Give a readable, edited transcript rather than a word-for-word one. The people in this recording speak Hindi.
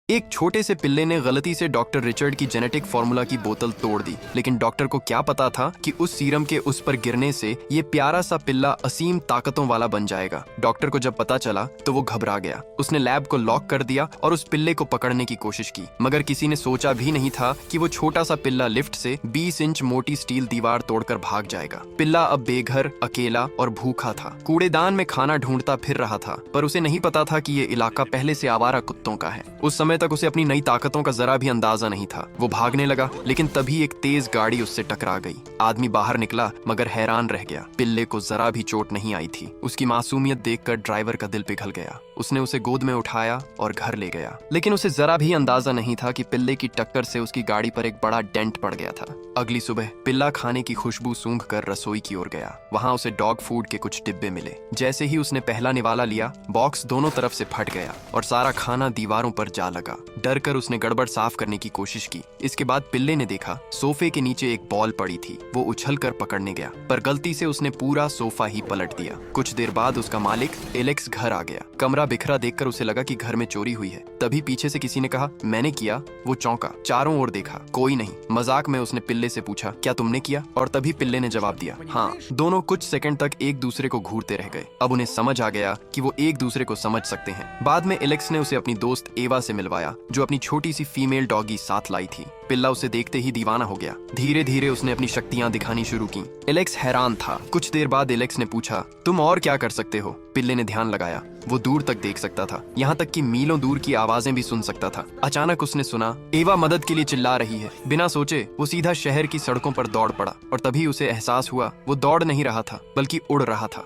एक छोटे से पिल्ले ने गलती से डॉक्टर रिचर्ड की जेनेटिक फार्मूला की बोतल तोड़ दी, लेकिन डॉक्टर को क्या पता था कि उस सीरम के उस पर गिरने से ये प्यारा सा पिल्ला असीम ताकतों वाला बन जाएगा। डॉक्टर को जब पता चला तो वो घबरा गया। उसने लैब को लॉक कर दिया और उस पिल्ले को पकड़ने की कोशिश की, मगर किसी ने सोचा भी नहीं था कि वो छोटा सा पिल्ला लिफ्ट से 20 इंच मोटी स्टील दीवार तोड़कर भाग जाएगा। पिल्ला अब बेघर, अकेला और भूखा था। कूड़ेदान में खाना ढूंढता फिर रहा था, पर उसे नहीं पता था कि ये इलाका पहले से आवारा कुत्तों का है। उस समय तक उसे अपनी नई ताकतों का जरा भी अंदाजा नहीं था। वो भागने लगा, लेकिन तभी एक तेज गाड़ी उससे टकरा गई। आदमी बाहर निकला, मगर हैरान रह गया। पिल्ले को जरा भी चोट नहीं आई थी। उसकी मासूमियत देखकर ड्राइवर का दिल पिघल गया। उसने उसे गोद में उठाया और घर ले गया, लेकिन उसे जरा भी अंदाजा नहीं था कि पिल्ले की टक्कर से उसकी गाड़ी पर एक बड़ा डेंट पड़ गया था। अगली सुबह पिल्ला खाने की खुशबू सूंघकर रसोई की ओर गया। वहां उसे डॉग फूड के कुछ डिब्बे मिले। जैसे ही उसने पहला निवाला लिया, बॉक्स दोनों तरफ से फट गया और सारा खाना दीवारों पर जा लगा। डर कर उसने गड़बड़ साफ करने की कोशिश की। इसके बाद पिल्ले ने देखा सोफे के नीचे एक बॉल पड़ी थी। वो उछलकर पकड़ने गया, पर गलती से उसने पूरा सोफा ही पलट दिया। कुछ देर बाद उसका मालिक एलेक्स घर आ गया। कमरा बिखरा देखकर उसे लगा कि घर में चोरी हुई है। तभी पीछे से किसी ने कहा, मैंने किया। वो चौंका, चारों ओर देखा, कोई नहीं। मजाक में उसने पिल्ले से पूछा, क्या तुमने किया? और तभी पिल्ले ने जवाब दिया, हाँ। दोनों कुछ सेकंड तक एक दूसरे को घूरते रह गए। अब उन्हें समझ आ गया कि वो एक दूसरे को समझ सकते हैं। बाद में एलेक्स ने उसे अपनी दोस्त एवा से मिलवाया, जो अपनी छोटी सी फीमेल डॉगी साथ लाई थी। पिल्ला उसे देखते ही दीवाना हो गया। धीरे धीरे उसने अपनी शक्तियां दिखानी शुरू की। एलेक्स हैरान था। कुछ देर बाद एलेक्स ने पूछा, तुम और क्या कर सकते हो? पिल्ले ने ध्यान लगाया। वो दूर तक देख सकता था, यहाँ तक कि मीलों दूर की आवाजें भी सुन सकता था। अचानक उसने सुना एवा मदद के लिए चिल्ला रही है। बिना सोचे वो सीधा शहर की सड़कों पर दौड़ पड़ा, और तभी उसे एहसास हुआ वो दौड़ नहीं रहा था, बल्कि उड़ रहा था।